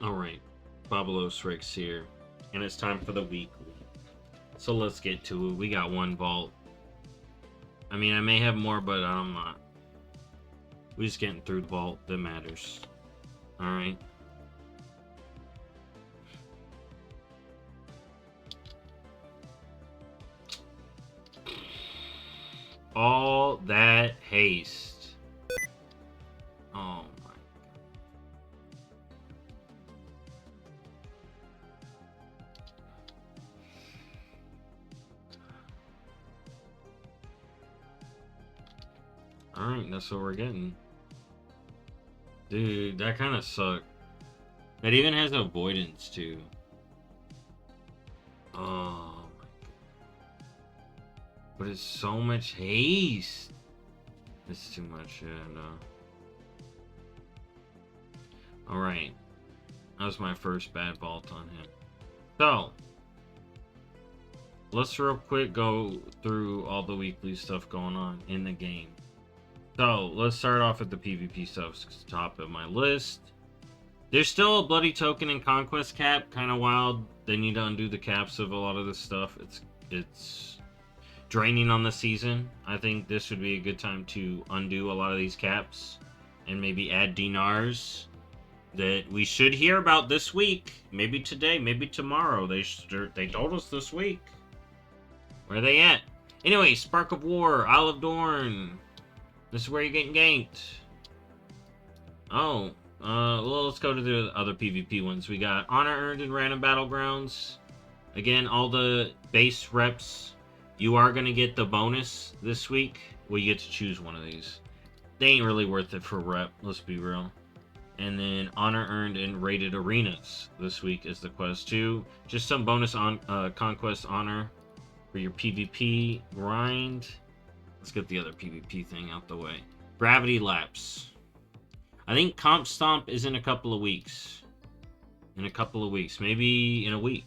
Alright, BobalosRex here, and it's time for the weekly. So let's get to it. We got one vault. I mean, I may have more, but I'm not. We're just getting through the vault that matters. Alright. All that haste. Oh my. Alright, that's what we're getting. Dude, that kind of sucked. That even has avoidance too. Oh my god. But it's so much haste. It's too much, yeah, no. Alright. That was my first bad vault on him. So, let's real quick go through all the weekly stuff going on in the game. So, let's start off with the PvP stuff, top of my list. There's still a bloody token and conquest cap, kind of wild. They need to undo the caps of a lot of this stuff. It's draining on the season. I think this would be a good time to undo a lot of these caps and maybe add dinars that we should hear about this week. Maybe today, maybe tomorrow. They told us this week. Where are they at? Anyway, Spark of War, Isle of Dorn. This is where you're getting ganked. Oh, well, let's go to the other PvP ones. We got Honor Earned in Random Battlegrounds. Again, all the base reps. You are going to get the bonus this week. Well, you get to choose one of these. They ain't really worth it for rep, let's be real. And then Honor Earned in Rated Arenas this week is the quest too. Just some bonus on Conquest Honor for your PvP grind. Let's get the other PvP thing out the way. Gravity Lapse. I think Comp Stomp is in a couple of weeks. Maybe in a week.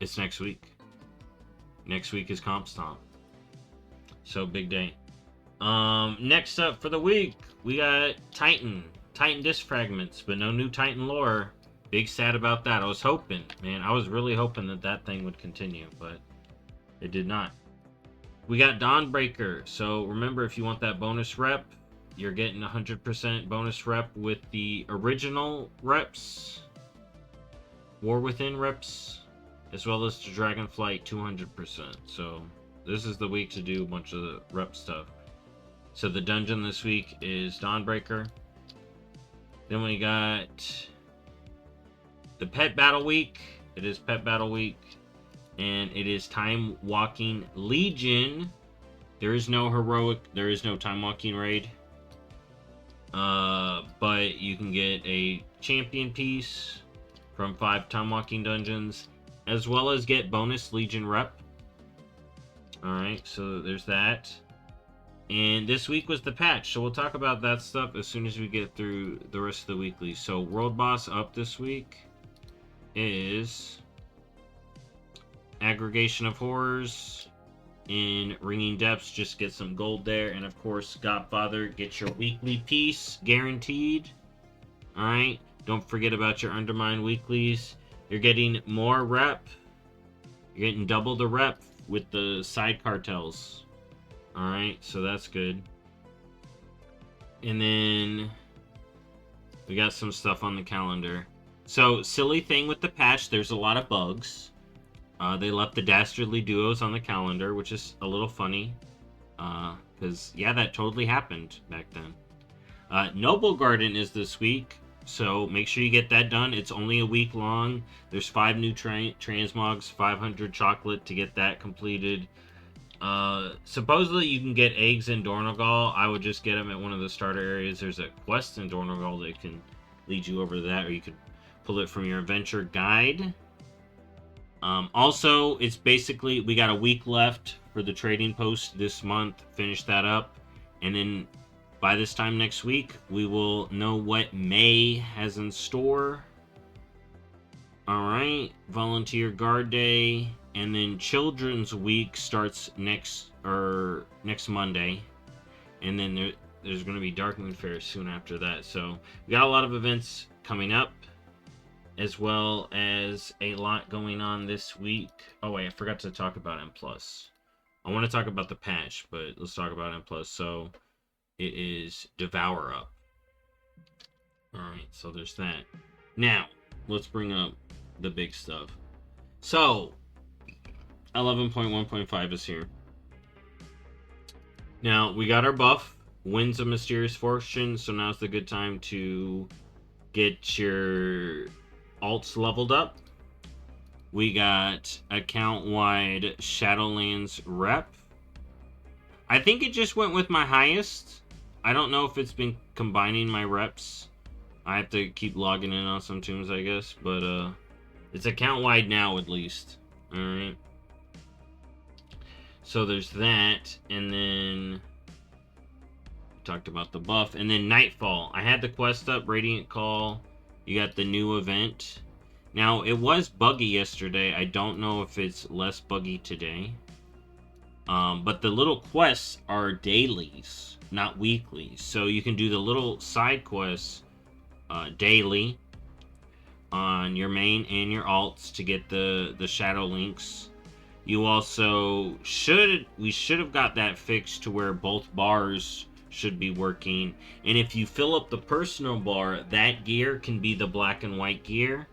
It's next week. Next week is Comp Stomp. So, big day. Next up for the week, we got Titan Disc Fragments, but no new Titan lore. Big sad about that. I was hoping, man. I was really hoping that thing would continue, but it did not. We got Dawnbreaker. So remember, if you want that bonus rep, you're getting 100% bonus rep with the original reps, War Within reps, as well as the Dragonflight 200%. So this is the week to do a bunch of the rep stuff. So the dungeon this week is Dawnbreaker. Then we got the Pet Battle Week. It is Pet Battle Week. And it is Time Walking Legion. There is no Time Walking raid. But you can get a champion piece from 5 Time Walking dungeons, as well as get bonus Legion rep. Alright, so there's that. And this week was the patch, so we'll talk about that stuff as soon as we get through the rest of the weekly. So World Boss up this week is Aggregation of Horrors in Ringing Depths. Just get some gold there. And of course, Godfather, get your weekly piece guaranteed. Alright, don't forget about your Undermine weeklies. You're getting more rep. You're getting double the rep with the side cartels. Alright, so that's good. And then we got some stuff on the calendar. So, silly thing with the patch, there's a lot of bugs. They left the Dastardly Duos on the calendar, which is a little funny. Because, yeah, that totally happened back then. Noble Garden is this week, so make sure you get that done. It's only a week long. There's 5 new transmogs, 500 chocolate to get that completed. Supposedly you can get eggs in Dornogal. I would just get them at one of the starter areas. There's a quest in Dornogal that can lead you over to that, or you could pull it from your adventure guide. Also, it's basically, we got a week left for the trading post this month. Finish that up, and then by this time next week, we will know what May has in store. Alright, Volunteer Guard Day. And then Children's Week starts next Monday. And then there's going to be Dark Moon Fair soon after that. So we got a lot of events coming up, as well as a lot going on this week. Oh wait, I forgot to talk about M+. I want to talk about the patch, but let's talk about M+. So it is Devour Up. Alright, so there's that. Now, let's bring up the big stuff. So, 11.1.5 is here. Now, we got our buff, Winds of Mysterious Fortune, so now's the good time to get your alts leveled up. We got account-wide Shadowlands rep. I think it just went with my highest. I don't know if it's been combining my reps. I have to keep logging in on some tombs, I guess, but it's account-wide now at least. Alright. So there's that, and then we talked about the buff, and then Nightfall. I had the quest up, Radiant Call. You got the new event. Now, it was buggy yesterday. I don't know if it's less buggy today. But the little quests are dailies, not weeklies. So you can do the little side quests daily on your main and your alts to get the shadow links. You also we should have got that fixed to where both bars should be working. And if you fill up the personal bar, that gear can be the black and white gear,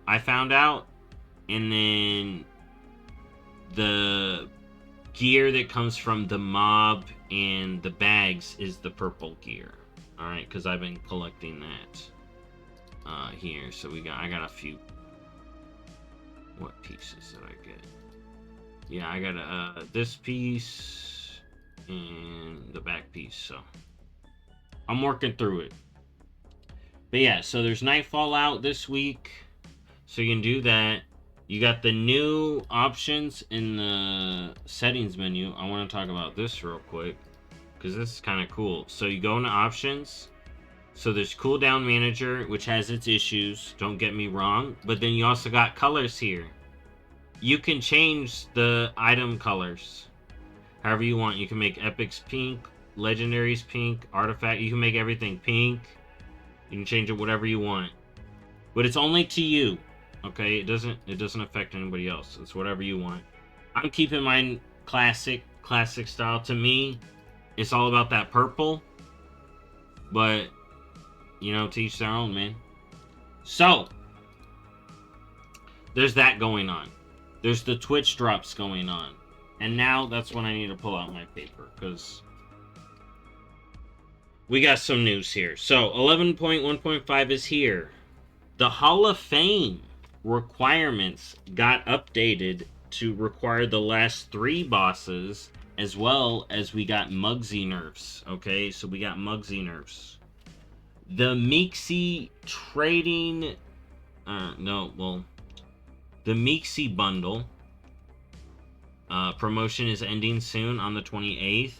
I found out. And then the gear that comes from the mob and the bags is the purple gear. Alright, because I've been collecting that here. So I got a few. What pieces did I get? Yeah, I got this piece and the back piece, so I'm working through it. But yeah, so there's Nightfall out this week, so you can do that. You got the new options in the settings menu. I want to talk about this real quick because this is kind of cool. So you go into options. So there's cooldown manager, which has its issues, don't get me wrong, but then you also got colors here. You can change the item colors however you want. You can make epics pink, legendaries pink, artifact. You can make everything pink. You can change it whatever you want, but it's only to you. Okay, it doesn't affect anybody else. It's whatever you want. I'm keeping mine classic style. To me, it's all about that purple, but you know, to each their own, man. So there's that going on. There's the Twitch drops going on. And now that's when I need to pull out my paper, because we got some news here. So 11.1.5 is here. The Hall of Fame requirements got updated to require the last 3 bosses, as well as we got Muggsy nerfs. Okay, so we got Muggsy nerfs. The Meeksy trading... the Meeksy bundle promotion is ending soon on the 28th.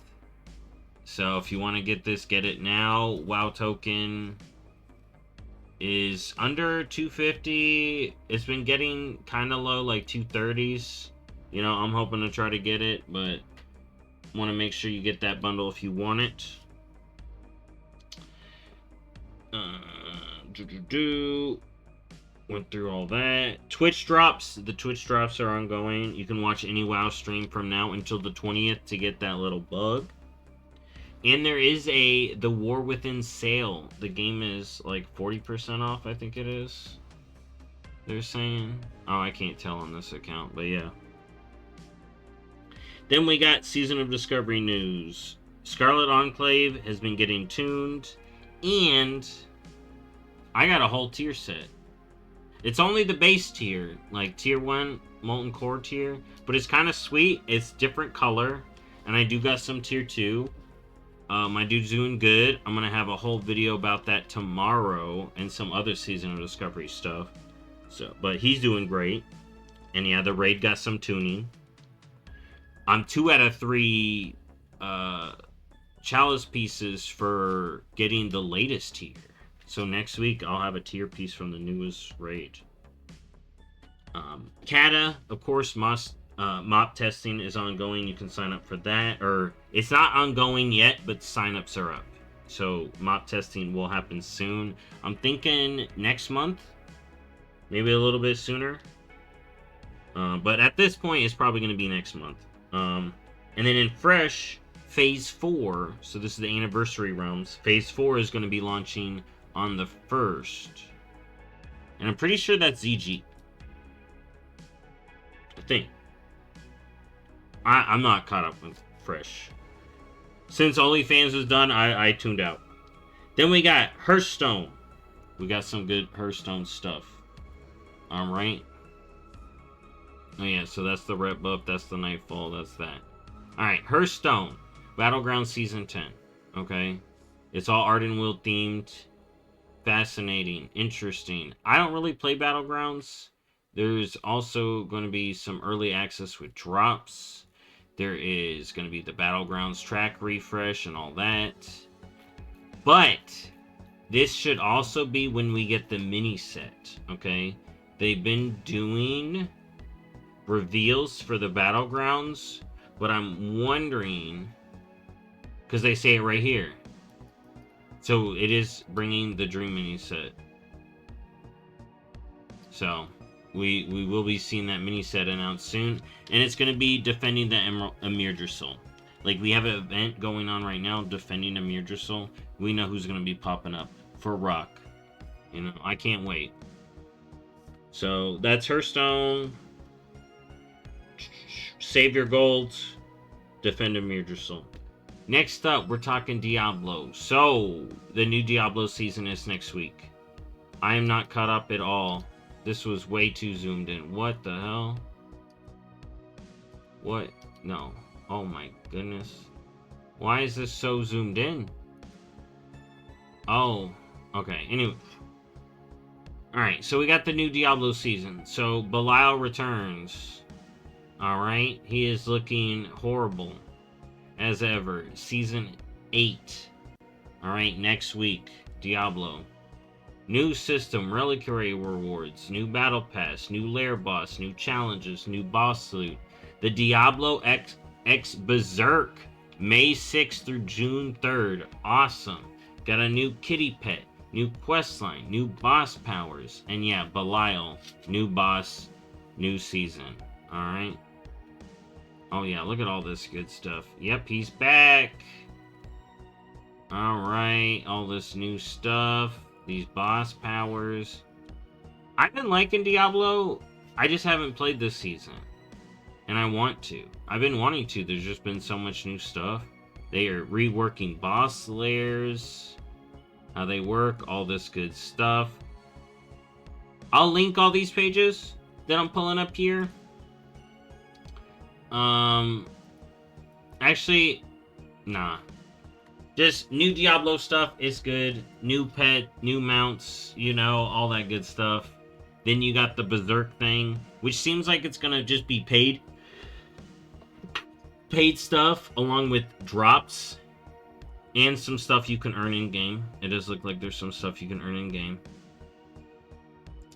So if you want to get this, get it now. WoW token is under 250. It's been getting kind of low, like 230s. You know, I'm hoping to try to get it, but want to make sure you get that bundle if you want it. Went through all that. Twitch drops. The Twitch drops are ongoing. You can watch any WoW stream from now until the 20th to get that little bug. And there is the War Within sale. The game is like 40% off, I think it is. They're saying. Oh, I can't tell on this account, but yeah. Then we got Season of Discovery news. Scarlet Enclave has been getting tuned. And I got a whole tier set. It's only the base tier, like tier 1 Molten Core tier, but it's kind of sweet. It's different color, and I do got some tier 2. My dude's doing good. I'm gonna have a whole video about that tomorrow and some other Season of Discovery stuff. So, but he's doing great, and yeah, the raid got some tuning. I'm 2 out of 3 chalice pieces for getting the latest tier. So next week, I'll have a tier piece from the newest raid. Kata, of course, mop testing is ongoing. You can sign up for that. Or, it's not ongoing yet, but sign-ups are up. So mop testing will happen soon. I'm thinking next month, maybe a little bit sooner. But at this point, it's probably going to be next month. And then in Fresh, Phase 4, so this is the anniversary realms, Phase 4 is going to be launching on the 1st. And I'm pretty sure that's ZG. I think. I'm not caught up with Fresh. Since OnlyFans was done, I tuned out. Then we got Hearthstone. We got some good Hearthstone stuff. Alright. Oh yeah, so that's the red buff, that's the Nightfall, that's that. Alright, Hearthstone. Battleground Season 10. Okay. It's all Ardenweald themed. Fascinating. Interesting. I don't really play Battlegrounds. There's also going to be some early access with drops. There is going to be the Battlegrounds track refresh and all that. But this should also be when we get the mini set. Okay. They've been doing reveals for the Battlegrounds, but I'm wondering, because they say it right here, so it is bringing the Dream mini set. So we will be seeing that mini set announced soon, and it's going to be defending the Emir Drisel. Like, we have an event going on right now defending Emir Drisel. We know who's going to be popping up for Rock. You know, I can't wait. So that's Hearthstone. Save your gold. Defend Emir Drisel. Next up, we're talking Diablo. So, the new Diablo season is next week. I am not caught up at all. This was way too zoomed in. What the hell? What? No. Oh my goodness. Why is this so zoomed in? Oh. Okay. Anyway. Alright, so we got the new Diablo season. So, Belial returns. Alright. He is looking horrible. As ever. Season 8. Alright, next week. Diablo. New system, reliquary rewards, new battle pass, new lair boss, new challenges, new boss loot. The Diablo X Berserk, May 6th through June 3rd. Awesome. Got a new kitty pet, new questline, new boss powers, and yeah, Belial, new boss, new season. Alright. Oh yeah, look at all this good stuff. Yep, he's back. Alright, all this new stuff. These boss powers. I've been liking Diablo. I just haven't played this season. And I want to. I've been wanting to. There's just been so much new stuff. They are reworking boss layers. How they work. All this good stuff. I'll link all these pages that I'm pulling up here. Actually, nah. Just new Diablo stuff is good. New pet, new mounts, you know, all that good stuff. Then you got the Berserk thing, which seems like it's gonna just be paid stuff along with drops and some stuff you can earn in game. It does look like there's some stuff you can earn in game.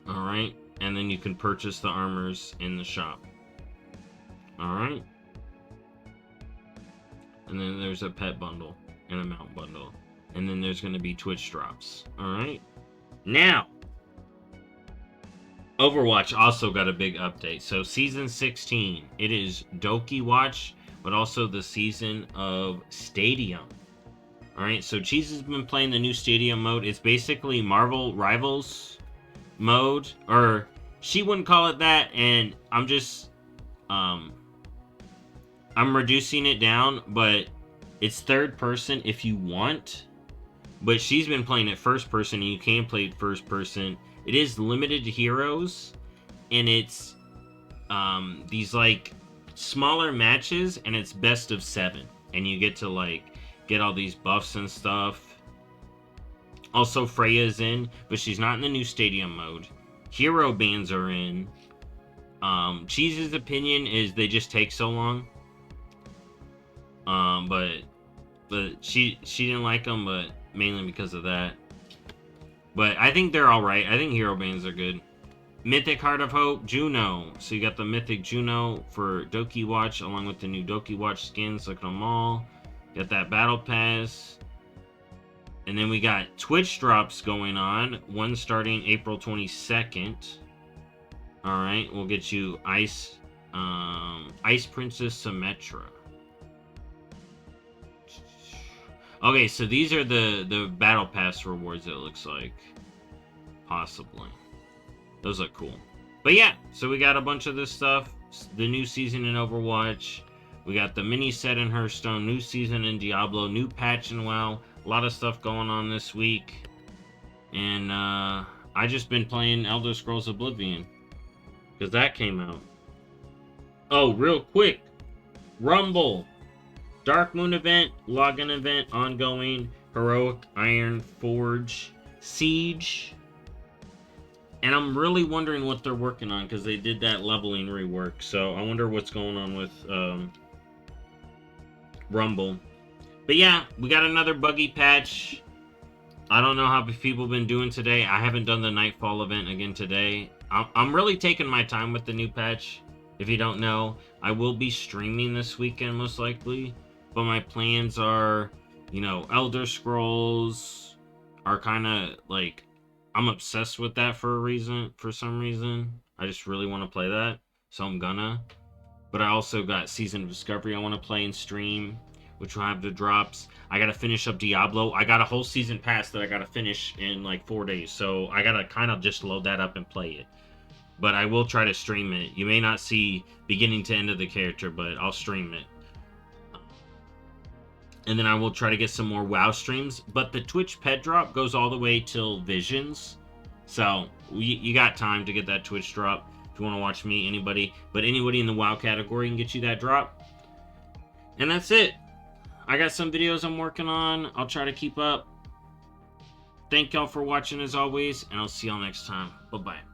All right, and then you can purchase the armors in the shop. All right, and then there's a pet bundle and a mount bundle, and then there's going to be Twitch drops. All right, now Overwatch also got a big update. So season 16, it is Doki Watch, but also the season of Stadium. All right, so Cheese has been playing the new Stadium mode. It's basically Marvel Rivals mode, or she wouldn't call it that, and I'm just I'm reducing it down, but it's third person if you want, but she's been playing it first person, and you can play it first person. It is limited heroes, and it's these like smaller matches, and it's best of 7, and you get to like get all these buffs and stuff. Also, Freya's in, but she's not in the new Stadium mode. Hero bans are in. Cheese's opinion is they just take so long. But she didn't like them, but mainly because of that. But I think they're all right. I think hero bans are good. Mythic Heart of Hope, Juno. So you got the Mythic Juno for Doki Watch, along with the new Doki Watch skins. Look at them all. Got that Battle Pass. And then we got Twitch drops going on. One starting April 22nd. Alright, we'll get you Ice Princess Symmetra. Okay, so these are the Battle Pass rewards, it looks like. Possibly. Those look cool. But yeah, so we got a bunch of this stuff. The new season in Overwatch. We got the mini set in Hearthstone. New season in Diablo. New patch in WoW. A lot of stuff going on this week. And I just been playing Elder Scrolls Oblivion. Because that came out. Oh, real quick. Rumble. Dark Moon event. Login event. Ongoing. Heroic Iron Forge. Siege. And I'm really wondering what they're working on. Because they did that leveling rework. So I wonder what's going on with Rumble. But yeah, we got another buggy patch. I don't know how people have been doing today. I haven't done the Nightfall event again today. I'm really taking my time with the new patch. If you don't know, I will be streaming this weekend most likely. But my plans are, you know, Elder Scrolls are kind of like, I'm obsessed with that for some reason. I just really want to play that. So I'm gonna. But I also got Season of Discovery I want to play and stream, which will have the drops. I gotta finish up Diablo. I got a whole season pass that I gotta finish in like 4 days. So I gotta kind of just load that up and play it. But I will try to stream it. You may not see beginning to end of the character, but I'll stream it. And then I will try to get some more WoW streams. But the Twitch pet drop goes all the way till Visions. So you got time to get that Twitch drop. If you want to watch me, anybody. But anybody in the WoW category can get you that drop. And that's it. I got some videos I'm working on. I'll try to keep up. Thank y'all for watching as always. And I'll see y'all next time. Bye-bye.